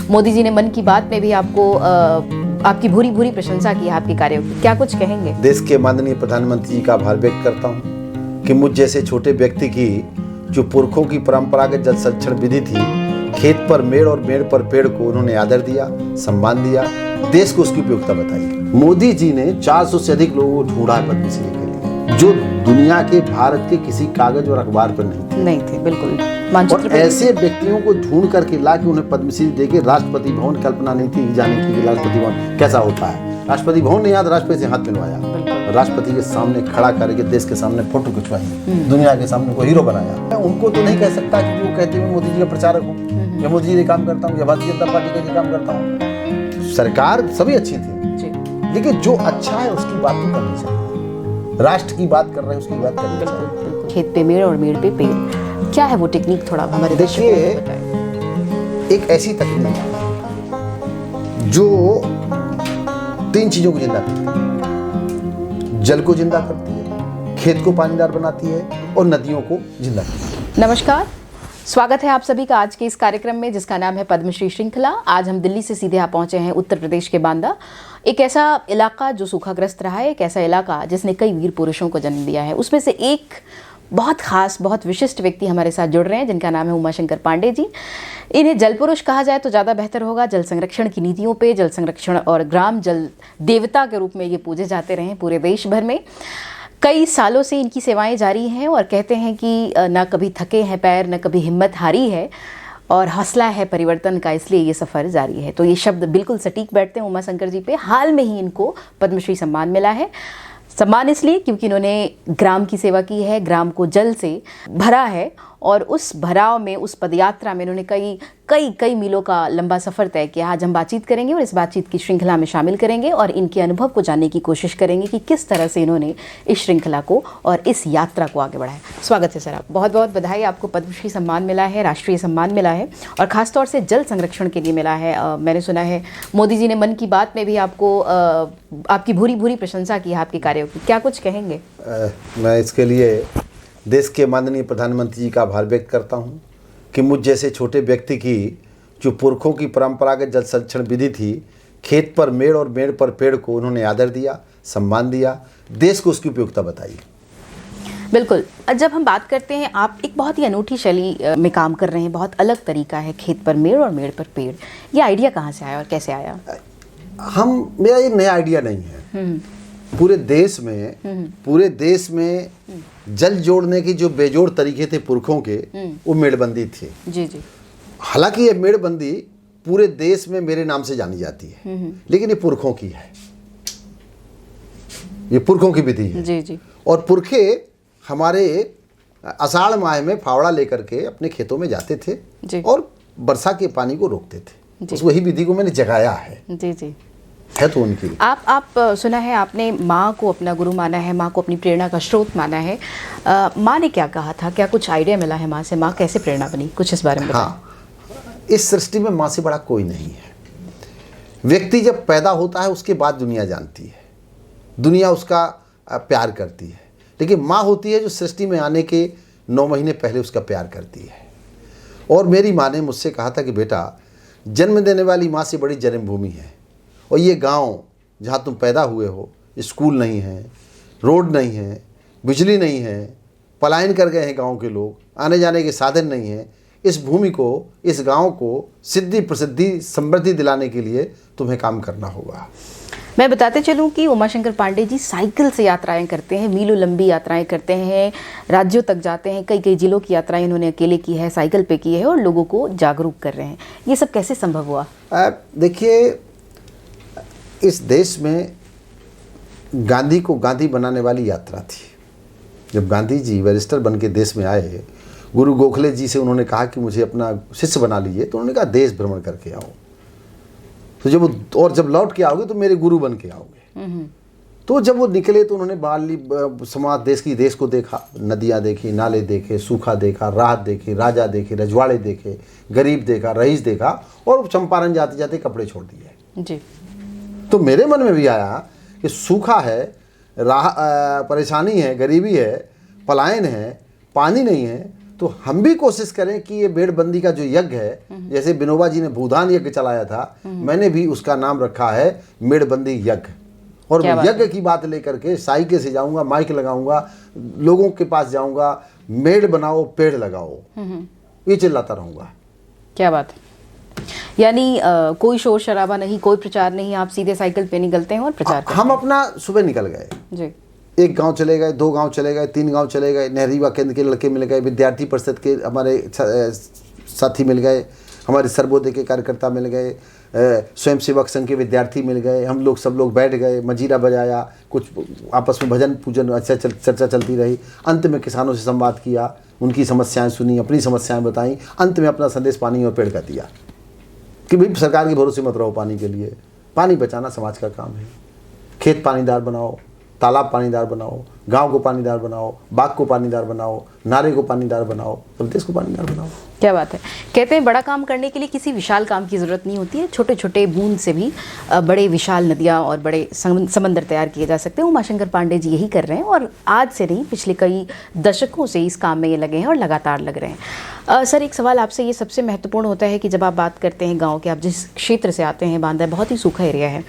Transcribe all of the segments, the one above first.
मोदी जी ने मन की बात में भी आपको आपकी भूरी भूरी प्रशंसा की है आपके कार्यों की, क्या कुछ कहेंगे? देश के माननीय प्रधानमंत्री जी का आभार व्यक्त करता हूँ कि मुझ जैसे छोटे व्यक्ति की जो पुरखों की परंपरागत जल संरक्षण विधि थी, खेत पर मेड़ और मेड़ पर पेड़ को उन्होंने आदर दिया, सम्मान दिया, देश को उसकी उपयोगिता बताई। मोदी जी ने 400 से अधिक लोगों को ढूंढा है पद्मश्री के लिए, जो दुनिया के भारत के किसी कागज और अखबार पर नहीं थे। बिल्कुल। और ऐसे व्यक्तियों को ढूंढ करके ला के उन्हें पद्मश्री देके राष्ट्रपति भवन, कल्पना नहीं थी जाने की राष्ट्रपति भवन कैसा होता है। राष्ट्रपति भवन ने याद राष्ट्रपति से हाथ मिलवाया, राष्ट्रपति के सामने खड़ा करके देश के सामने फोटो खिंचवाई, दुनिया के सामने को हीरो बनाया। उनको तो नहीं कह सकता कि वो कहते हुए मोदी जी का प्रचारक हूँ या मोदी जी ने काम करता हूँ या भारतीय जनता पार्टी का काम करता हूँ। सरकार सभी अच्छी थी, लेकिन जो अच्छा है उसकी बात तो करनी चाहिए। राष्ट्र की बात कर रहे हैं, उसकी बात करनी चाहिए। खेत पे मेड़ और मेड़ पे पेड़, क्या है वो टेक्निक, थोड़ा हमारे देखिए, एक ऐसी तकनीक है जो 3 चीजों को जिंदा करती है। जल को जिंदा करती है, खेत को पानीदार बनाती है और नदियों को जिंदा करती है। नमस्कार, स्वागत है आप सभी का आज के इस कार्यक्रम में जिसका नाम है पद्मश्री श्रृंखला। आज हम दिल्ली से सीधे यहाँ पहुंचे हैं उत्तर प्रदेश के बांदा, एक ऐसा इलाका जो सूखाग्रस्त रहा है, एक ऐसा इलाका जिसने कई वीर पुरुषों को जन्म दिया है। उसमें से एक बहुत खास, बहुत विशिष्ट व्यक्ति हमारे साथ जुड़ रहे हैं जिनका नाम है उमाशंकर पांडे जी। इन्हें जल पुरुष कहा जाए तो ज़्यादा बेहतर होगा। जल संरक्षण की नीतियों पे, जल संरक्षण और ग्राम जल देवता के रूप में ये पूजे जाते रहे पूरे देश भर में। कई सालों से इनकी सेवाएं जारी हैं और कहते हैं कि ना कभी थके हैं पैर, ना कभी हिम्मत हारी है और हौसला है परिवर्तन का, इसलिए ये सफ़र जारी है। तो ये शब्द बिल्कुल सटीक बैठते हैं उमाशंकर जी पे। हाल में ही इनको पद्मश्री सम्मान मिला है। सम्मान इसलिए क्योंकि इन्होंने ग्राम की सेवा की है, ग्राम को जल से भरा है और उस भराव में, उस पदयात्रा में इन्होंने कई मीलों का लंबा सफ़र तय किया। आज हम बातचीत करेंगे और इस बातचीत की श्रृंखला में शामिल करेंगे और इनके अनुभव को जानने की कोशिश करेंगे कि किस तरह से इन्होंने इस श्रृंखला को और इस यात्रा को आगे बढ़ाया। स्वागत है सर, आप बहुत बहुत बधाई। आपको पद्मश्री सम्मान मिला है, राष्ट्रीय सम्मान मिला है और ख़ासतौर से जल संरक्षण के लिए मिला है। मैंने सुना है मोदी जी ने मन की बात में भी आपको आपकी भूरी भूरी प्रशंसा की है आपके कार्यों की, क्या कुछ कहेंगे? मैं इसके लिए देश के माननीय प्रधानमंत्री जी का आभार व्यक्त करता हूं कि मुझ जैसे छोटे व्यक्ति की जो पुरखों की परंपरागत जल संरक्षण विधि थी, खेत पर मेड़ और मेड़ पर पेड़ को उन्होंने आदर दिया, सम्मान दिया, देश को उसकी उपयोगिता बताई। बिल्कुल। जब हम बात करते हैं, आप एक बहुत ही अनूठी शैली में काम कर रहे हैं, बहुत अलग तरीका है, खेत पर मेड़ और मेड़ पर पेड़। ये आइडिया कहाँ से आया और कैसे आया? मेरा ये नया आइडिया नहीं है। पूरे देश में जल जोड़ने की जो बेजोड़ तरीके थे पुरखों के, वो मेड़बंदी थी। जी जी। हालांकि ये मेड़बंदी पूरे देश में मेरे नाम से जानी जाती है, लेकिन ये पुरखों की है, ये पुरखों की विधि है। जी जी। और पुरखे हमारे आषाढ़ माह में फावड़ा लेकर के अपने खेतों में जाते थे और वर्षा के पानी को रोकते थे। उस वही विधि को मैंने जगाया है। जी जी। है तो उनकी। आप सुना है आपने माँ को अपना गुरु माना है, माँ को अपनी प्रेरणा का स्रोत माना है। माँ ने क्या कहा था, क्या कुछ आइडिया मिला है माँ से? माँ कैसे प्रेरणा बनी, कुछ इस बारे में बताएं। हाँ, इस सृष्टि में माँ से बड़ा कोई नहीं है। व्यक्ति जब पैदा होता है उसके बाद दुनिया जानती है, दुनिया उसका प्यार करती है, लेकिन माँ होती है जो सृष्टि में आने के 9 महीने पहले उसका प्यार करती है। और मेरी माँ ने मुझसे कहा था कि बेटा, जन्म देने वाली माँ से बड़ी जन्मभूमि है और ये गांव जहाँ तुम पैदा हुए हो, स्कूल नहीं है, रोड नहीं है, बिजली नहीं है, पलायन कर गए हैं गांव के लोग, आने जाने के साधन नहीं है। इस भूमि को, इस गांव को सिद्धि प्रसिद्धि समृद्धि दिलाने के लिए तुम्हें काम करना होगा। मैं बताते चलूं कि उमाशंकर पांडे जी साइकिल से यात्राएं करते हैं, मीलों लंबी यात्राएं करते हैं, राज्यों तक जाते हैं, कई जिलों की यात्राएं इन्होंने अकेले की है, साइकिल पे की है और लोगों को जागरूक कर रहे हैं। ये सब कैसे संभव हुआ? देखिए, इस देश में गांधी को गांधी बनाने वाली यात्रा थी। जब गांधी जी बैरिस्टर बन के देश में आए, गुरु गोखले जी से उन्होंने कहा कि मुझे अपना शिष्य बना लीजिए, तो उन्होंने कहा देश भ्रमण करके आओ, तो जब लौट के आओगे तो मेरे गुरु बन के आओगे। तो जब वो निकले तो उन्होंने बाली समाज देश को देखा, नदियाँ देखी, नाले देखे, सूखा देखा, राहत देखी, राजा देखे, रजवाड़े देखे, गरीब देखा, रईस देखा और चंपारण जाते जाते कपड़े छोड़ दिए जी। तो मेरे मन में भी आया कि सूखा है, परेशानी है, गरीबी है, पलायन है, पानी नहीं है, तो हम भी कोशिश करें कि ये मेड़बंदी का जो यज्ञ है, जैसे विनोबा जी ने भूदान यज्ञ चलाया था, मैंने भी उसका नाम रखा है मेड़बंदी यज्ञ। और क्या मैं बात यज्ञ की बात लेकर के साइकिल से जाऊंगा, माइक लगाऊंगा, लोगों के पास जाऊंगा, मेड़ बनाओ पेड़ लगाओ, ये चिल्लाता रहूंगा। क्या बात है। यानी कोई शोर शराबा नहीं, कोई प्रचार नहीं, आप सीधे साइकिल पे निकलते हैं और प्रचार करते हम अपना सुबह निकल गए, हैं जी। एक गांव चले गए, 2 गांव चले गए, 3 गांव चले गए, नेहरू युवा केंद्र के लड़के मिल गए, विद्यार्थी परिषद के हमारे साथी मिल गए, हमारे सर्वोदय के कार्यकर्ता मिल गए, स्वयंसेवक संघ के विद्यार्थी मिल गए, हम लोग सब लोग बैठ गए, मजीरा बजाया, कुछ आपस में भजन पूजन अच्छा चर्चा चलती रही। अंत में किसानों से संवाद किया, उनकी समस्याएं सुनी, अपनी समस्याएं बताई, अंत में अपना संदेश पानी और पेड़ का दिया कि भाई सरकार के भरोसे मत रहो पानी के लिए, पानी बचाना समाज का काम है। खेत पानीदार बनाओ, तालाब पानीदार बनाओ, गांव को पानीदार बनाओ, बाग को पानीदार बनाओ, नारे को पानीदार बनाओ, प्रदेश को पानीदार बनाओ। क्या बात है। कहते हैं बड़ा काम करने के लिए किसी विशाल काम की ज़रूरत नहीं होती है, छोटे छोटे बूंद से भी बड़े विशाल नदियाँ और बड़े समंदर तैयार किए जा सकते हैं। उमाशंकर पांडे जी यही कर रहे हैं और आज से नहीं, पिछले कई दशकों से इस काम में ये लगे हैं और लगातार लग रहे हैं। सर, एक सवाल आपसे ये सबसे महत्वपूर्ण होता है कि जब आप बात करते हैं गाँव के, आप जिस क्षेत्र से आते हैं, बांदा बहुत ही सूखा एरिया है,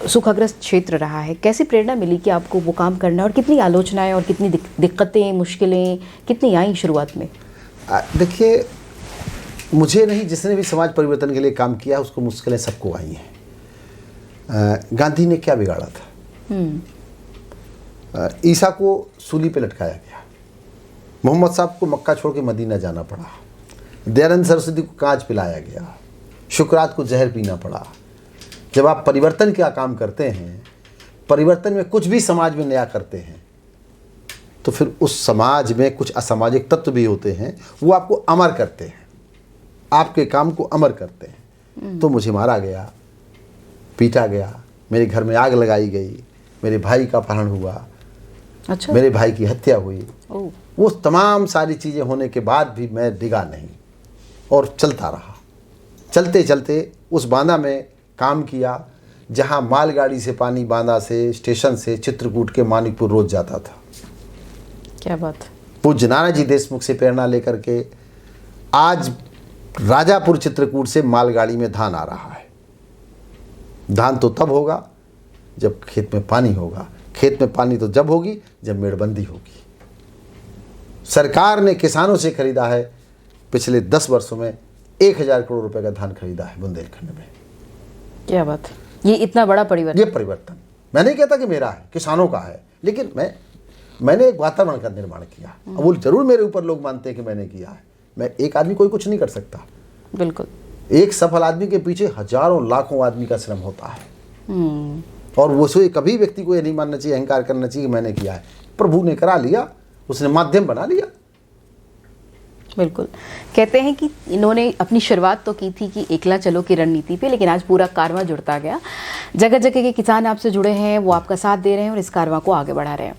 सूखाग्रस्त क्षेत्र रहा है, कैसी प्रेरणा मिली कि आपको वो काम करना, और कितनी आलोचनाएँ और कितनी दिक्कतें, मुश्किलें कितनी आई शुरुआत में? देखिए, मुझे नहीं, जिसने भी समाज परिवर्तन के लिए काम किया उसको मुश्किलें सबको आई हैं। गांधी ने क्या बिगाड़ा था? ईसा को सूली पे लटकाया गया, मोहम्मद साहब को मक्का छोड़ के मदीना जाना पड़ा, दयानंद सरस्वती को कांच पिलाया गया, शुक्रात को जहर पीना पड़ा। जब आप परिवर्तन का काम करते हैं, परिवर्तन में कुछ भी समाज में नया करते हैं, तो फिर उस समाज में कुछ असामाजिक तत्व भी होते हैं, वो आपको अमर करते हैं, आपके काम को अमर करते हैं। तो मुझे मारा गया, पीटा गया, मेरे घर में आग लगाई गई, मेरे भाई का अपहरण हुआ, अच्छा, मेरे भाई की हत्या हुई। ओह, वो तमाम सारी चीज़ें होने के बाद भी मैं डिगा नहीं और चलता रहा। चलते चलते उस बांदा में काम किया जहाँ मालगाड़ी से पानी बांदा से स्टेशन से चित्रकूट के मानिकपुर रोज जाता था। क्या बात। पूज्य नानाजी देशमुख से प्रेरणा लेकर के आज राजापुर चित्रकूट से मालगाड़ी में धान आ रहा है। धान तो तब होगा जब खेत में पानी होगा, खेत में पानी तो जब होगी जब मेड़बंदी होगी। सरकार ने किसानों से खरीदा है पिछले 10 वर्षों में 1000 करोड़ रुपए का धान खरीदा है बुंदेलखंड में। क्या बात। ये इतना बड़ा परिवर्तन। ये परिवर्तन मैं नहीं कहता कि मेरा है, किसानों का है, लेकिन मैंने एक वातावरण का निर्माण किया। अब वो जरूर मेरे ऊपर लोग मानते हैं कि मैंने किया है। मैं एक आदमी कोई कुछ नहीं कर सकता। बिल्कुल। एक सफल आदमी के पीछे हजारों लाखों आदमी का श्रम होता है। और वो से कभी व्यक्ति को ये नहीं मानना चाहिए, अहंकार करना चाहिए कि मैंने किया है। प्रभु ने करा लिया, उसने माध्यम बना लिया। बिल्कुल। कहते हैं कि इन्होंने अपनी शुरुआत तो की थी कि एकला चलो की रणनीति पे, लेकिन आज पूरा कारवां जुड़ता गया। जगह जगह के किसान आपसे जुड़े हैं, वो आपका साथ दे रहे हैं और इस कारवां को आगे बढ़ा रहे हैं।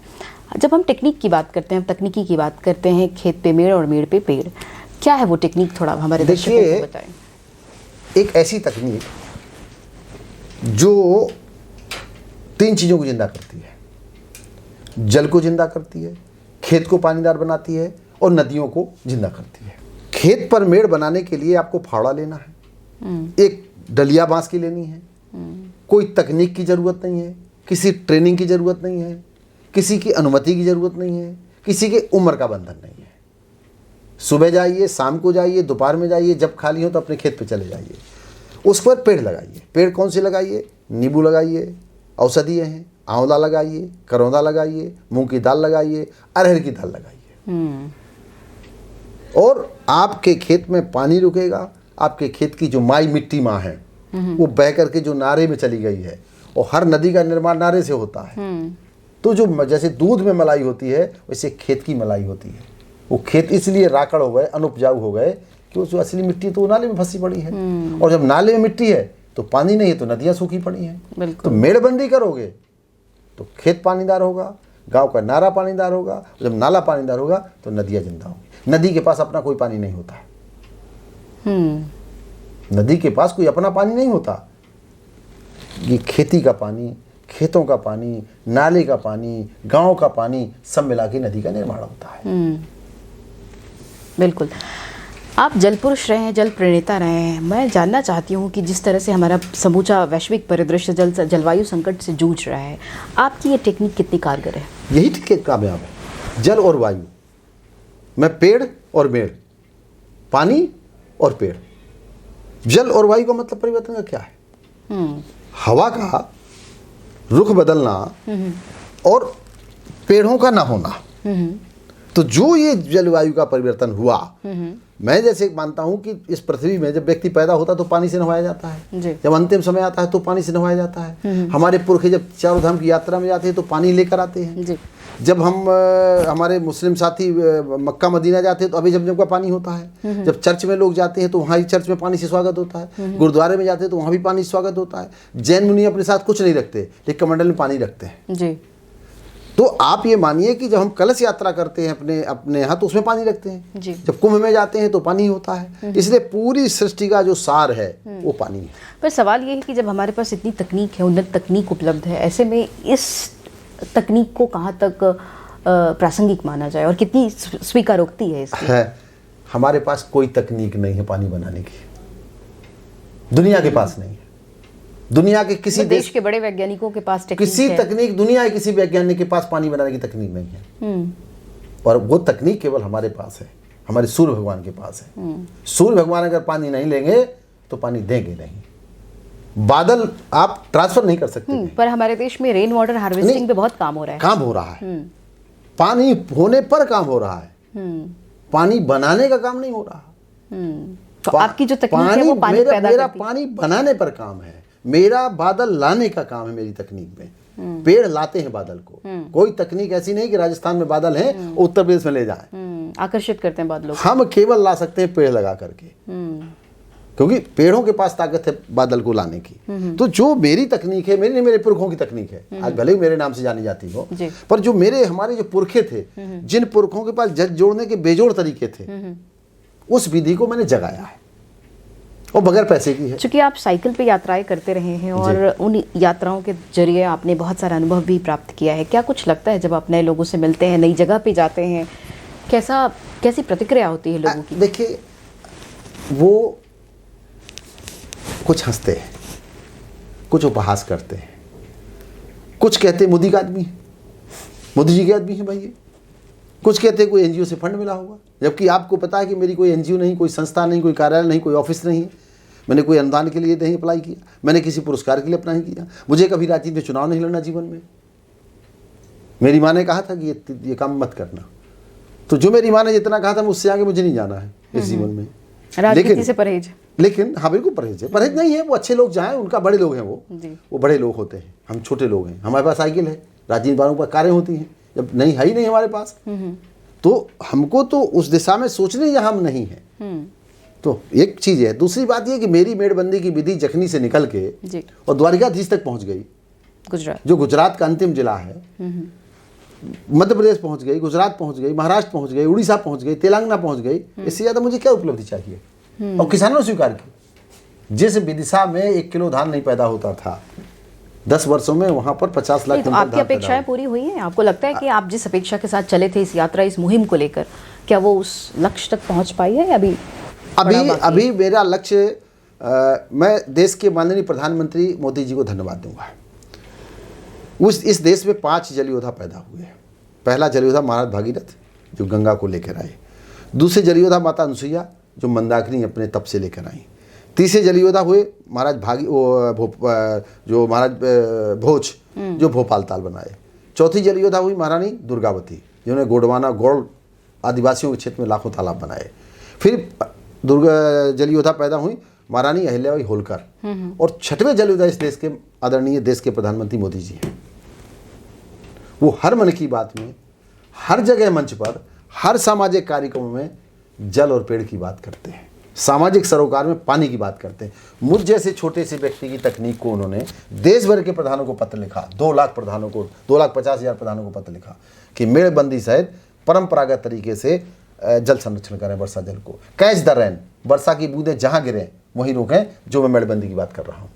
जब हम टेक्निक की बात करते हैं, हम तकनीकी की बात करते हैं, खेत पे मेड़ और मेड़ पे पेड़, क्या है वो टेक्निक, थोड़ा हमारे दर्शकों को बताएं। एक ऐसी तकनीक जो 3 चीज़ों को जिंदा करती है। जल को जिंदा करती है, खेत को पानीदार बनाती है और नदियों को जिंदा करती है। खेत पर मेड़ बनाने के लिए आपको फावड़ा लेना है, एक डलिया बांस की लेनी है। कोई तकनीक की ज़रूरत नहीं है, किसी ट्रेनिंग की ज़रूरत नहीं है, किसी की अनुमति की ज़रूरत नहीं है, किसी के उम्र का बंधन नहीं है। सुबह जाइए, शाम को जाइए, दोपहर में जाइए, जब खाली हो तो अपने खेत पे चले जाइए। उस पर पेड़ लगाइए। पेड़ कौन से लगाइए? नींबू लगाइए, औषधीय हैं, आंवला लगाइए, करौंदा लगाइए, मूंग की दाल लगाइए, अरहर की दाल लगाइए। और आपके खेत में पानी रुकेगा। आपके खेत की जो माई मिट्टी माँ है वो बह करके जो नारे में चली गई है, और हर नदी का निर्माण नारे से होता है। तो जो जैसे दूध में मलाई होती है, वैसे खेत की मलाई होती है। वो खेत इसलिए राकड़ हो गए, अनुपजाऊ हो गए कि वो जो असली मिट्टी तो नाले में फंसी पड़ी है। और जब नाले में मिट्टी है तो पानी नहीं है, तो नदियाँ सूखी पड़ी हैं। तो मेड़बंदी करोगे तो खेत पानीदार होगा, गांव का नारा पानीदार होगा। जब नाला पानीदार होगा तो नदियाँ जिंदा होंगी। नदी के पास अपना कोई पानी नहीं होता है। नदी के पास कोई अपना पानी नहीं होता। ये खेती का पानी, खेतों का पानी, नाले का पानी, गांव का पानी सब मिला के नदी का निर्माण होता है। बिल्कुल। आप जल पुरुष रहे हैं, जल प्रणेता रहे हैं। मैं जानना चाहती हूँ कि जिस तरह से हमारा समूचा वैश्विक परिदृश्य जलवायु संकट से जूझ रहा है, आपकी ये टेक्निक कितनी कारगर है? यही टेक्निक कामयाब है। जल और वायु, मैं पेड़ और मेड़, पानी और पेड़। जल और वायु का मतलब परिवर्तन का क्या है? हवा का रुख बदलना और पेड़ों का ना होना। तो जो ये जलवायु का परिवर्तन हुआ, मैं जैसे मानता हूं कि इस पृथ्वी में जब व्यक्ति पैदा होता है तो पानी से नहवाया जाता है, जब अंतिम समय आता है तो पानी से नहवाया जाता है। हमारे पुरखे जब चारों धाम की यात्रा में जाते हैं तो पानी लेकर आते हैं। जब हम हमारे मुस्लिम साथी मक्का मदीना जाते हैं तो अभी जब का पानी होता है। जब चर्च में लोग जाते हैं तो वहाँ ही चर्च में पानी से स्वागत होता है। गुरुद्वारे में जाते हैं तो वहाँ भी पानी से स्वागत होता है। जैन मुनि अपने साथ कुछ नहीं रखते, लेकिन कमंडल में पानी रखते हैं जी। तो आप ये मानिए कि जब हम कलश यात्रा करते हैं अपने यहाँ तो उसमें पानी रखते हैं जी। जब कुंभ में जाते हैं तो पानी होता है। इसलिए पूरी सृष्टि का जो सार है वो पानी है। पर सवाल ये है कि जब हमारे पास इतनी तकनीक है, उन्नत तकनीक उपलब्ध है, ऐसे में इस तकनीक को कहाँ तक प्रासंगिक माना जाए और कितनी स्वीकारोक्ति है इसकी? हमारे पास कोई तकनीक नहीं है पानी बनाने की, दुनिया के पास नहीं है। दुनिया के किसी देश के बड़े वैज्ञानिकों के पास किसी तकनीक, दुनिया के किसी वैज्ञानिक के पास पानी बनाने की तकनीक नहीं है। और वो तकनीक केवल हमारे पास है, हमारे सूर्य भगवान के पास है। सूर्य भगवान अगर पानी नहीं लेंगे तो पानी देंगे नहीं। बादल आप ट्रांसफर नहीं कर सकते। पर हमारे देश में रेन वाटर हार्वेस्टिंग पे बहुत काम हो रहा है। काम हो रहा है, पानी होने पर काम हो रहा है, पानी बनाने का काम नहीं हो रहा। तो आपकी जो तकनीक है वो पानी पैदा मेरा पानी बनाने पर काम है, मेरा बादल लाने का काम है। मेरी तकनीक में पेड़ लाते हैं बादल को। कोई तकनीक ऐसी नहीं कि राजस्थान में बादल हैं उत्तर प्रदेश में ले जाएं, आकर्षित करते हैं बादलों को। हम केवल ला सकते हैं पेड़ लगा करके, क्योंकि पेड़ों के पास ताकत है बादल को लाने की। तो जो मेरी तकनीक है, मेरे पुरखों की तकनीक है, आज भले ही मेरे नाम से जानी जाती हो, पर जो हमारे जो पुरखे थे, जिन पुरखों के पास जग जोड़ने के बेजोड़ तरीके थे, उस विधि को मैंने जगाया है और बगैर पैसे की है। चूंकि आप साइकिल पे यात्राएं करते रहे हैं और उन यात्राओं के जरिए आपने बहुत सारा अनुभव भी प्राप्त किया है, क्या कुछ लगता है जब आप नए लोगों से मिलते हैं, नई जगह पे जाते हैं, कैसी प्रतिक्रिया होती है लोगों की? देखिए, वो कुछ हंसते हैं, कुछ उपहास करते हैं, कुछ कहते हैं मोदी का आदमी है, मोदी जी के आदमी है भाई ये। कुछ कहते हैं कोई एनजीओ से फंड मिला होगा, जबकि आपको पता है कि मेरी कोई एनजीओ नहीं, कोई संस्था नहीं, कोई कार्यालय नहीं, कोई ऑफिस नहीं है। मैंने कोई अनुदान के लिए नहीं अप्लाई किया, मैंने किसी पुरस्कार के लिए अप्लाई नहीं किया। मुझे कभी राजनीति में चुनाव नहीं लड़ना जीवन में। मेरी माँ ने कहा था कि ये काम मत करना, तो जो मेरी माँ ने जितना कहा था उससे आगे मुझे नहीं जाना है इस जीवन में। राजनीति से परहेज। लेकिन हाँ, बिल्कुल परहेज है। परहेज नहीं है, वो अच्छे लोग जाएं, उनका बड़े लोग हैं वो बड़े लोग होते हैं, हम छोटे लोग हैं। हमारे पास साइकिल है, राजनीति वालों पर कारें होती हैं, जब नहीं है ही नहीं हमारे पास, तो हमको तो उस दिशा में सोचने जहाँ हम नहीं है। तो एक चीज़ है। दूसरी बात ये कि मेरी मेड़बंदी की विधि जखनी से निकल के और द्वारिकाधीश तक पहुँच गई, गुजरात, जो गुजरात का अंतिम जिला है, मध्य प्रदेश पहुँच गई, गुजरात पहुँच गई, महाराष्ट्र पहुँच गई, उड़ीसा पहुँच गई, तेलंगाना पहुँच गई। इससे ज़्यादा मुझे क्या उपलब्धि चाहिए? और किसानों ने स्वीकार की। जिस विदिशा में 1 किलो धान नहीं पैदा होता था, 10 वर्षों में वहां पर 50 लाख। तो आपकी अपेक्षाएं पूरी हुई हैं? आपको लगता है कि आप जिस अपेक्षा के साथ चले थे इस यात्रा, इस मुहिम को लेकर, क्या वो उस लक्ष्य तक पहुंच पाई है या अभी मेरा लक्ष्य, मैं देश के माननीय प्रधानमंत्री मोदी जी को धन्यवाद दूंगा। इस देश में 5 जल योद्धा पैदा हुए हैं। पहला जल योद्धा महाराज भागीरथ, जो गंगा को लेकर आए। दूसरे जल योद्धा माता अनुसुईया, जो मंदाकिनी अपने तप से लेकर आई। तीसरे जल योद्धा हुए महाराज भोज, जो भोपाल ताल बनाए। चौथी जल योद्धा हुई महारानी दुर्गावती, जिन्होंने गोंडवाना गौड़ आदिवासियों के क्षेत्र में लाखों तालाब बनाए। फिर जल योद्धा पैदा हुई महारानी अहिल्याबाई होलकर। और 6वें जल योद्धा इस देश के आदरणीय देश के प्रधानमंत्री मोदी जी हैं। वो हर मन की बात में, हर जगह मंच पर, हर सामाजिक कार्यक्रमों में जल और पेड़ की बात करते हैं, सामाजिक सरोकार में पानी की बात करते हैं। मुझ जैसे छोटे से व्यक्ति की तकनीक को उन्होंने देश भर के प्रधानों को पत्र लिखा, 2 लाख प्रधानों को, 2,50,000 प्रधानों को पत्र लिखा कि मेड़बंदी सहित परंपरागत तरीके से जल संरक्षण करें, वर्षा जल को कैच द रेन, वर्षा की बूंदें जहां गिरें वहीं रोकें, जो मैं मेड़बंदी की बात कर रहा हूं।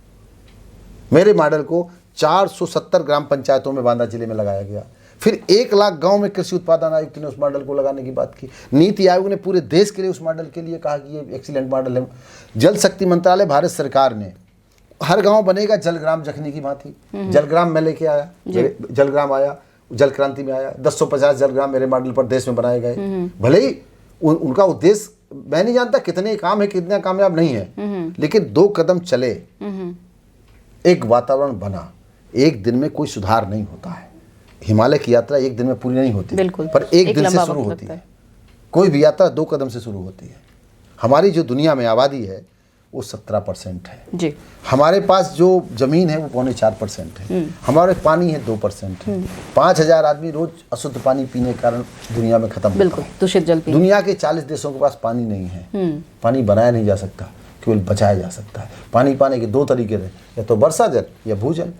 मेरे मॉडल को 470 ग्राम पंचायतों में बांदा जिले में लगाया गया, फिर 1 लाख गांव में कृषि उत्पादन आयुक्त ने उस मॉडल को लगाने की बात की। नीति आयोग ने पूरे देश के लिए उस मॉडल के लिए कहा कि ये एक्सीलेंट मॉडल है। जल शक्ति मंत्रालय भारत सरकार ने हर गांव बनेगा जलग्राम जखनी की भांति। जलग्राम में लेके आया, जलग्राम आया, जल क्रांति में आया, 1050 जलग्राम मेरे मॉडल पर देश में बनाए गए। भले ही उनका उद्देश्य मैं नहीं जानता कितने काम है, कितने कामयाब नहीं है, लेकिन 2 कदम चले, एक वातावरण बना। एक दिन में कोई सुधार नहीं होता है। हिमालय की यात्रा एक दिन में पूरी नहीं होती, पर एक दिन से शुरू होती है। कोई भी यात्रा 2 कदम से शुरू होती है। हमारी जो दुनिया में आबादी है वो 17% है जी। हमारे पास जो जमीन है वो 4.25% है। हमारे पानी है 2% है। 5000 आदमी रोज अशुद्ध पानी पीने के कारण दुनिया में खत्म होता है। दूषित जल पीने। दुनिया के 40 देशों के पास पानी नहीं है। पानी बनाया नहीं जा सकता, केवल बचाया जा सकता है। पानी पाने के 2 तरीके हैं, या तो वर्षा जल या भूजल।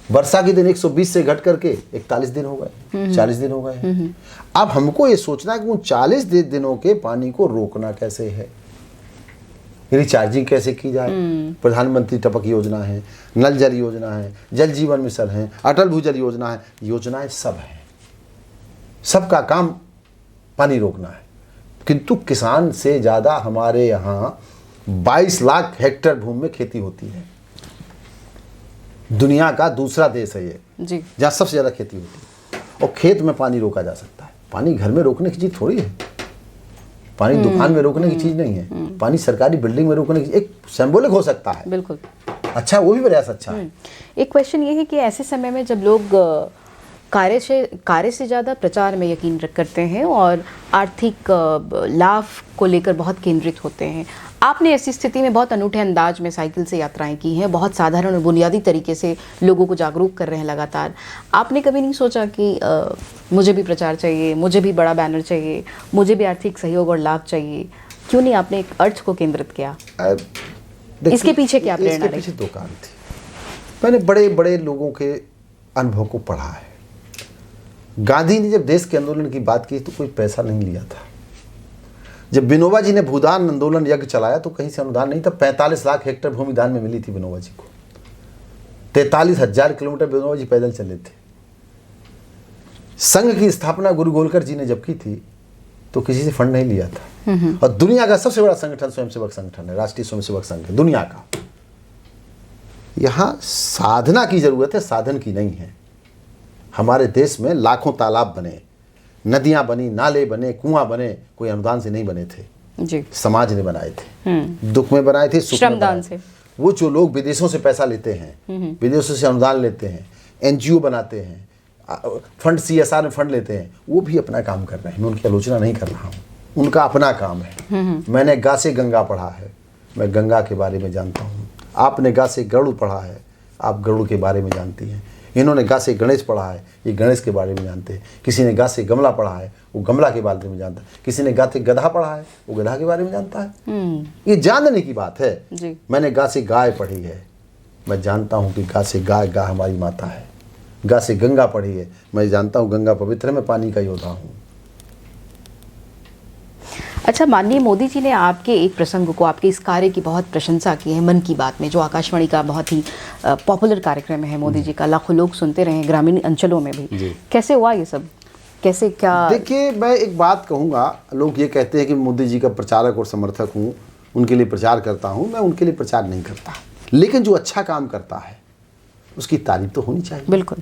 वर्षा के दिन 120 से घट करके 41 दिन हो गए, 40 दिन हो गए। अब हमको ये सोचना है कि उन 40 दिनों के पानी को रोकना कैसे है, रिचार्जिंग कैसे की जाए। प्रधानमंत्री टपक योजना है, नल जल योजना है, जल जीवन मिशन है, अटल भूजल योजना है, योजनाएं सब हैं। सबका काम पानी रोकना है। किंतु किसान से ज़्यादा हमारे यहाँ 22 लाख हेक्टेयर भूमि में खेती होती है। दुनिया का दूसरा देश है ये जी, जहाँ सबसे ज़्यादा खेती होती है। और खेत में पानी रोका जा सकता है। पानी घर में रोकने की चीज़ थोड़ी है, पानी दुकान में रोकने की चीज़ नहीं है। पानी सरकारी बिल्डिंग में रोकने की एक सिंबॉलिक हो सकता है। बिल्कुल अच्छा, वो भी प्रयास अच्छा है। एक क्वेश्चन ये है कि ऐसे समय में जब लोग कार्य से ज़्यादा प्रचार में यकीन करते हैं और आर्थिक लाभ को लेकर बहुत केंद्रित होते हैं, आपने ऐसी स्थिति में बहुत अनूठे अंदाज में साइकिल से यात्राएं की हैं, बहुत साधारण और बुनियादी तरीके से लोगों को जागरूक कर रहे हैं लगातार। आपने कभी नहीं सोचा कि मुझे भी प्रचार चाहिए, मुझे भी बड़ा बैनर चाहिए, मुझे भी आर्थिक सहयोग और लाभ चाहिए? क्यों नहीं आपने एक अर्थ को केंद्रित किया? इसके पीछे क्या प्रेरणा रही? इसके पीछे 2 कारण थे। मैंने बड़े बड़े लोगों के अनुभव को पढ़ा है। गांधी ने जब देश के आंदोलन की बात की तो कोई पैसा नहीं लिया था। जब विनोबा जी ने भूदान आंदोलन यज्ञ चलाया तो कहीं से अनुदान नहीं था। 45 लाख हेक्टेयर भूमि दान में मिली थी विनोबा जी को। 43,000 किलोमीटर विनोबा जी पैदल चले थे। संघ की स्थापना गुरु गोलकर जी ने जब की थी तो किसी से फंड नहीं लिया था। और दुनिया का सबसे बड़ा संगठन स्वयंसेवक संगठन है, राष्ट्रीय स्वयंसेवक संघ है दुनिया का। यहाँ साधना की जरूरत है, साधन की नहीं है। हमारे देश में लाखों तालाब बने, नदियां बनी, नाले बने, कुआं बने, कोई अनुदान से नहीं बने थे जी, समाज ने बनाए थे। दुख में बनाए थे, सुख में श्रमदान बनाए से। वो जो लोग विदेशों से पैसा लेते हैं, विदेशों से अनुदान लेते हैं, एनजीओ बनाते हैं, फंड CSR में फंड लेते हैं, वो भी अपना काम कर रहे हैं। मैं उनकी आलोचना नहीं कर रहा हूँ, उनका अपना काम है। मैंने गा से गंगा पढ़ा है, मैं गंगा के बारे में जानता हूँ। आपने गा से गरुड़ पढ़ा है, आप गरुड़ के बारे में जानती हैं। इन्होंने गा से गणेश पढ़ा है, ये गणेश के बारे में जानते हैं। किसी ने गा से गमला पढ़ा है, वो गमला के बारे में जानता है। किसी ने गा से गधा पढ़ा है, वो गधा के बारे में जानता है। ये जानने की बात है जी। मैंने गा से गाय पढ़ी है, मैं जानता हूँ कि गा से गाय गा हमारी माता है। गा से गंगा पढ़ी है, मैं जानता हूँ गंगा पवित्र है, मैं पानी का योद्धा हूँ। अच्छा, माननीय मोदी जी ने आपके एक प्रसंग को, आपके इस कार्य की बहुत प्रशंसा की है मन की बात में, जो आकाशवाणी का बहुत ही पॉपुलर कार्यक्रम है मोदी जी का, लाखों लोग सुनते रहे ग्रामीण अंचलों में भी। कैसे हुआ ये सब, कैसे क्या? देखिए, मैं एक बात कहूँगा, लोग ये कहते हैं कि मोदी जी का प्रचारक और समर्थक हूँ, उनके लिए प्रचार करता हूँ। मैं उनके लिए प्रचार नहीं करता, लेकिन जो अच्छा काम करता है उसकी तारीफ तो होनी चाहिए। बिल्कुल।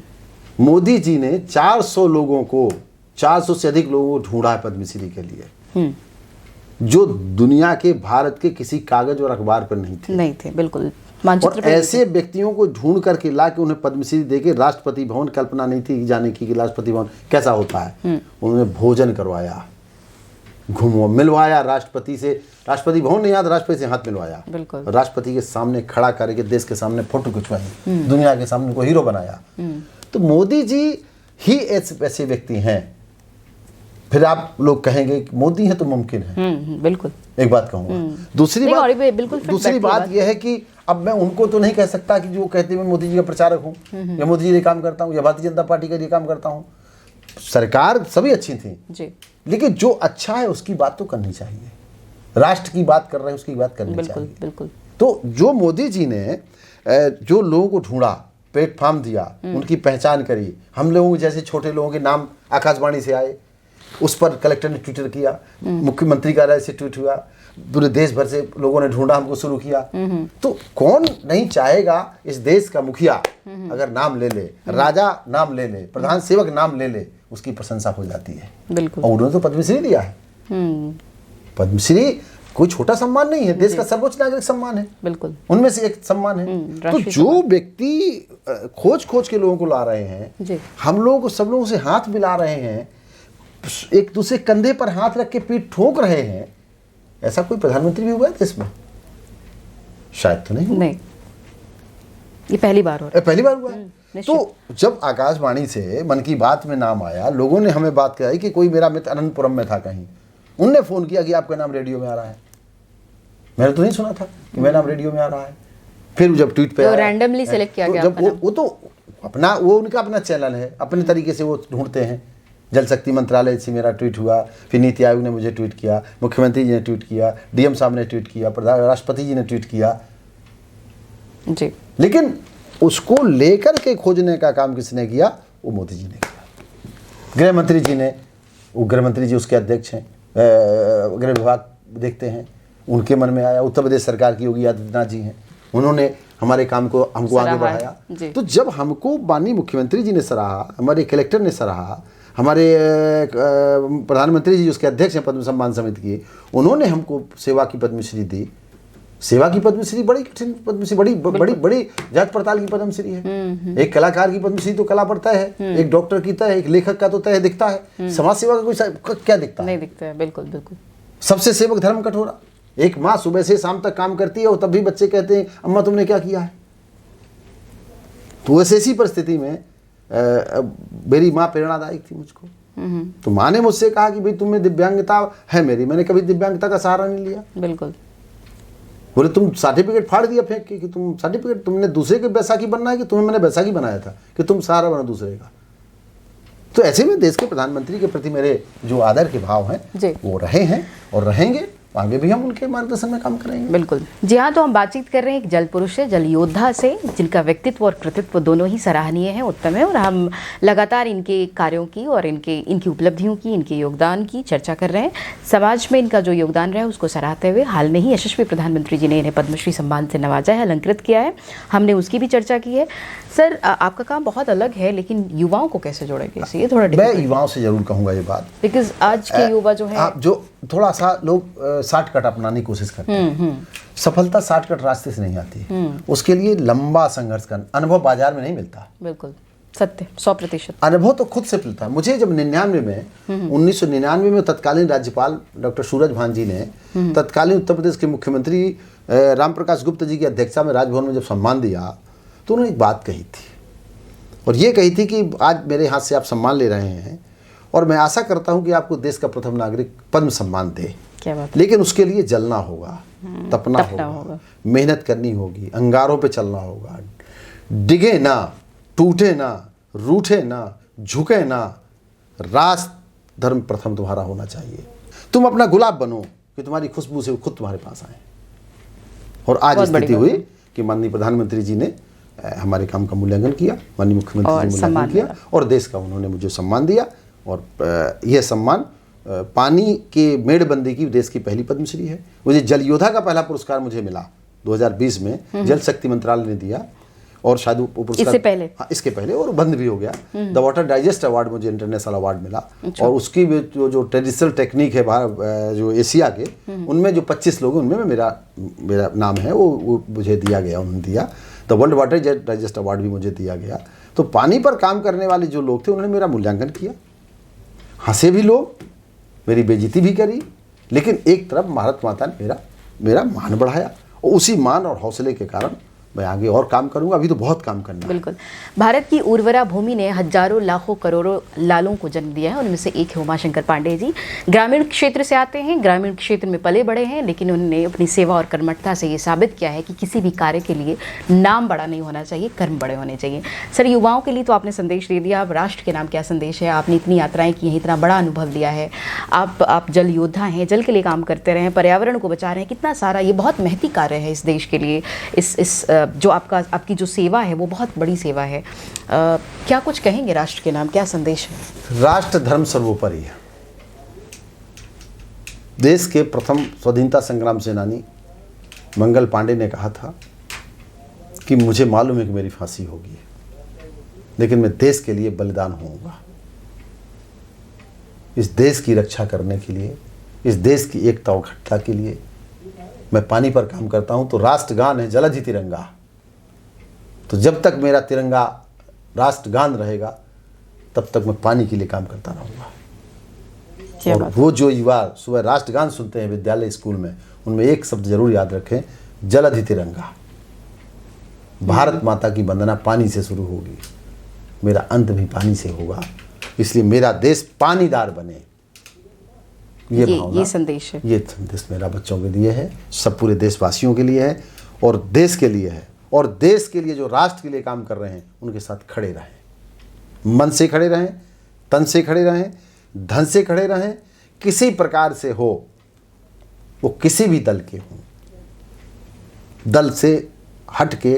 मोदी जी ने 400 लोगों को, 400 से अधिक लोगों को ढूंढा है पद्मश्री के लिए, जो दुनिया के, भारत के किसी कागज और अखबार पर नहीं थे। बिल्कुल। और ऐसे व्यक्तियों को ढूंढ करके ला के उन्हें पद्मश्री देके राष्ट्रपति भवन, कल्पना नहीं थी जाने की कि राष्ट्रपति भवन कैसा होता है। उन्होंने भोजन करवाया, मिलवाया राष्ट्रपति से, राष्ट्रपति भवन नहीं याद, राष्ट्रपति से हाथ मिलवाया, राष्ट्रपति के सामने खड़ा करके देश के सामने फोटो खिंचवाई, दुनिया के सामने को हीरो बनाया। तो मोदी जी ही ऐसे व्यक्ति हैं। फिर आप लोग कहेंगे कि मोदी है तो मुमकिन है। बिल्कुल। एक बात कहूँगा। दूसरी बात यह है कि अब मैं उनको तो नहीं कह सकता कि जो कहते हैं मैं मोदी जी का प्रचारक हूँ, या मोदी जी के लिए काम करता हूँ, या भारतीय जनता पार्टी के लिए काम करता हूँ। सरकार सभी अच्छी थी जी, लेकिन जो अच्छा है उसकी बात तो करनी चाहिए। राष्ट्र की बात कर रहे हैं, उसकी बात करनी चाहिए। बिल्कुल। तो जो मोदी जी ने जो लोगों को ढूंढा, प्लेटफॉर्म दिया, उनकी पहचान करी, हम लोगों जैसे छोटे लोगों के नाम आकाशवाणी से आए, उस पर कलेक्टर ने ट्विटर किया, मुख्यमंत्री कार्यालय से ट्वीट हुआ, पूरे देश भर से लोगों ने ढूंढा, हमको शुरू किया। तो कौन नहीं चाहेगा इस देश का मुखिया अगर नाम ले ले, राजा नाम ले ले, प्रधान सेवक नाम ले ले, उसकी प्रशंसा हो जाती है। बिल्कुल। और उन्होंने तो पद्मश्री दिया है। पद्मश्री कोई छोटा सम्मान नहीं है, देश का सर्वोच्च नागरिक सम्मान है, बिल्कुल, उनमें से एक सम्मान है। तो जो व्यक्ति खोज खोज के लोगों को ला रहे हैं, हम लोग सब लोगों से हाथ मिला रहे हैं, एक दूसरे कंधे पर हाथ रख के पीठ ठोक रहे हैं, ऐसा कोई प्रधानमंत्री भी हुआ है देश में? शायद तो नहीं। नहीं, ये पहली बार हो रहा है। पहली बार हुआ है। तो जब आकाशवाणी से मन की बात में नाम आया, लोगों ने हमें बात कराई कि कोई मेरा मित्र अनंतपुरम में था कहीं, उनने फोन किया कि आपका नाम रेडियो में आ रहा है। मैंने तो नहीं सुना था कि मेरा नाम रेडियो में आ रहा है। फिर जब ट्वीट पे तो रैंडमली सिलेक्ट किया गया, जब वो तो अपना, वो उनका अपना चैनल है, अपने तरीके से वो ढूंढते हैं। जल शक्ति मंत्रालय से मेरा ट्वीट हुआ, फिर नीति आयोग ने मुझे ट्वीट किया, मुख्यमंत्री जी ने ट्वीट किया, डीएम साहब ने ट्वीट किया, राष्ट्रपति जी ने ट्वीट किया जी। लेकिन उसको लेकर के खोजने का काम किसने किया? वो मोदी जी ने किया। गृह मंत्री जी ने, वो गृह मंत्री जी उसके अध्यक्ष हैं, गृह विभाग देखते हैं, उनके मन में आया। उत्तर प्रदेश सरकार की योगी आदित्यनाथ जी हैं, उन्होंने हमारे काम को हमको आगे बढ़ाया। तो जब हमको माननीय मुख्यमंत्री जी ने सराहा, हमारे कलेक्टर ने सराहा, हमारे प्रधानमंत्री जी उसके अध्यक्ष हैं पद्म सम्मान समिति के, उन्होंने हमको सेवा की पद्मश्री दी। सेवा की पद्मश्री बड़ी कठिन पद्मश्री, बड़ी बड़ी बड़ी जांच पड़ताल की पद्मश्री है। एक कलाकार की पद्मश्री तो कला पर तय है, एक डॉक्टर की तय है, एक लेखक का तो तय दिखता है, समाज सेवा का कोई क्या दिखता है? नहीं दिखता है। बिल्कुल बिल्कुल। सबसे सेवक धर्म कठोरा। एक माँ सुबह से शाम तक काम करती है और तब भी बच्चे कहते हैं अम्मा तुमने क्या किया है। तो वैसे ऐसी परिस्थिति में मेरी माँ प्रेरणादायक थी मुझको। तो माँ ने मुझसे कहा कि भाई तुम्हें दिव्यांगता है मेरी, मैंने कभी दिव्यांगता का सहारा नहीं लिया। बिल्कुल। बोले तुम सर्टिफिकेट फाड़ दिया फेंक के कि तुम सर्टिफिकेट, तुमने दूसरे के बैसाखी बनना है कि तुम्हें मैंने बैसाखी बनाया था कि तुम सहारा बनो दूसरे का। तो ऐसे में देश के प्रधानमंत्री के प्रति मेरे जो आदर के भाव हैं वो रहे हैं और रहेंगे, आगे भी हम उनके मार्गदर्शन में काम करेंगे। बिल्कुल जी हाँ। तो हम बातचीत कर रहे हैं एक जल पुरुष से, जल योद्धा से, जिनका व्यक्तित्व और कृतित्व दोनों ही सराहनीय है, उत्तम है, और हम लगातार इनके कार्यों की और इनकी उपलब्धियों की, इनके योगदान की चर्चा कर रहे हैं। समाज में इनका जो योगदान रहा है उसको सराहते हुए हाल में ही यशस्वी प्रधानमंत्री जी ने इन्हें पद्मश्री सम्मान से नवाजा है, अलंकृत किया है, हमने उसकी भी चर्चा की है। सर, आपका काम बहुत अलग है, लेकिन युवाओं को कैसे जोड़ेंगे इसे? ये थोड़ा मैं युवाओं से जरूर कहूँगा ये बात, बिकॉज आज के युवा जो है जो थोड़ा सा लोग शॉर्टकट अपनाने की कोशिश करते हैं। सफलता शॉर्टकट रास्ते से नहीं आती है, उसके लिए लंबा संघर्ष करना, अनुभव बाजार में नहीं मिलता। बिल्कुल सत्य, 100%। अनुभव तो खुद से मिलता है। मुझे जब 1999 में तत्कालीन राज्यपाल डॉक्टर सूरज भान जी ने तत्कालीन उत्तर प्रदेश के मुख्यमंत्री राम प्रकाश गुप्ता जी की अध्यक्षता में राजभवन में जब सम्मान दिया, तो उन्होंने एक बात कही थी, और ये कही थी कि आज मेरे हाथ से आप सम्मान ले रहे हैं और मैं आशा करता हूं कि आपको देश का प्रथम नागरिक पद्म सम्मान दे। क्या बात। लेकिन उसके लिए जलना होगा, तपना होगा, मेहनत करनी होगी, अंगारों पे चलना होगा, डिगे ना, टूटे ना, रूठे ना, झुके ना, राष्ट्र धर्म प्रथम तुम्हारा होना चाहिए। तुम अपना गुलाब बनो कि तुम्हारी खुशबू से वो खुद तुम्हारे पास आए। और आज स्थिति हुई कि माननीय प्रधानमंत्री जी ने हमारे काम का मूल्यांकन किया, माननीय मुख्यमंत्री जी ने मूल्यांकन किया और देश का उन्होंने मुझे सम्मान दिया। और यह सम्मान पानी के मेड़बंदी की देश की पहली पद्मश्री है। मुझे जल योद्धा का पहला पुरस्कार मुझे मिला 2020 में, जल शक्ति मंत्रालय ने दिया, और शायद वो पुरस्कार इससे पहले, हाँ इसके पहले, और बंद भी हो गया। द वाटर डाइजेस्ट अवार्ड मुझे इंटरनेशनल अवार्ड मिला। और उसकी जो ट्रेडिशनल टेक्निक है जो एशिया के, उनमें जो 25 लोग उनमें मेरा नाम है, वो मुझे दिया गया, उन्होंने दिया। The world water digest award भी मुझे दिया गया। तो पानी पर काम करने वाले जो लोग थे उन्होंने मेरा मूल्यांकन किया, हंसे भी लोग, मेरी बेइज्जती भी करी, लेकिन एक तरफ भारत माता ने मेरा मान बढ़ाया, और उसी मान और हौसले के कारण मैं आगे और काम करूंगा। अभी तो बहुत काम करना है। बिल्कुल। भारत की उर्वरा भूमि ने हजारों लाखों करोड़ों लालों को जन्म दिया है, उनमें से एक है उमाशंकर पांडे जी। ग्रामीण क्षेत्र से आते हैं, ग्रामीण क्षेत्र में पले बड़े हैं, लेकिन उन्होंने अपनी सेवा और कर्मठता से ये साबित किया है कि किसी भी कार्य के लिए नाम बड़ा नहीं होना चाहिए, कर्म बड़े होने चाहिए। सर, युवाओं के लिए तो आपने संदेश दे दिया, अब राष्ट्र के नाम क्या संदेश है? आपने इतनी यात्राएं की हैं, इतना बड़ा अनुभव लिया है, आप जल योद्धा हैं, जल के लिए काम करते रहे हैं, पर्यावरण को बचा रहे हैं, कितना सारा, ये बहुत महती कार्य है इस देश के लिए, इस जो आपकी जो सेवा है वो बहुत बड़ी सेवा है। क्या कुछ कहेंगे राष्ट्र के नाम, क्या संदेश है? राष्ट्र धर्म सर्वोपरि है। देश के प्रथम स्वाधीनता संग्राम सेनानी मंगल पांडे ने कहा था कि मुझे मालूम है कि मेरी फांसी होगी, लेकिन मैं देश के लिए बलिदान होऊंगा। इस देश की रक्षा करने के लिए, इस देश की एकता और अखंडता के लिए मैं पानी पर काम करता हूं। तो राष्ट्रगान है जलधि तिरंगा। तो जब तक मेरा तिरंगा राष्ट्रगान रहेगा तब तक मैं पानी के लिए काम करता रहूंगा। और वो जो युवा सुबह राष्ट्रगान सुनते हैं विद्यालय स्कूल में, उनमें एक शब्द जरूर याद रखें, जलधि तिरंगा। भारत माता की वंदना पानी से शुरू होगी, मेरा अंत भी पानी से होगा, इसलिए मेरा देश पानीदार बने। ये भावना, ये संदेश है। ये संदेश मेरा बच्चों के लिए है, सब पूरे देशवासियों के लिए है और देश के लिए है। और देश के लिए जो राष्ट्र के लिए काम कर रहे हैं उनके साथ खड़े रहें, मन से खड़े रहें, तन से खड़े रहें, धन से खड़े रहें। किसी प्रकार से हो, वो किसी भी दल के हों, दल से हट के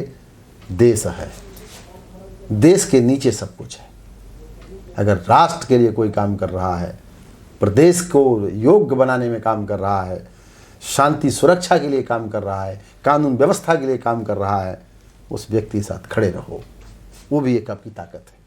देश है, देश के नीचे सब कुछ है। अगर राष्ट्र के लिए कोई काम कर रहा है, प्रदेश को योग्य बनाने में काम कर रहा है, शांति सुरक्षा के लिए काम कर रहा है, कानून व्यवस्था के लिए काम कर रहा है, उस व्यक्ति के साथ खड़े रहो। वो भी एक आपकी ताकत है।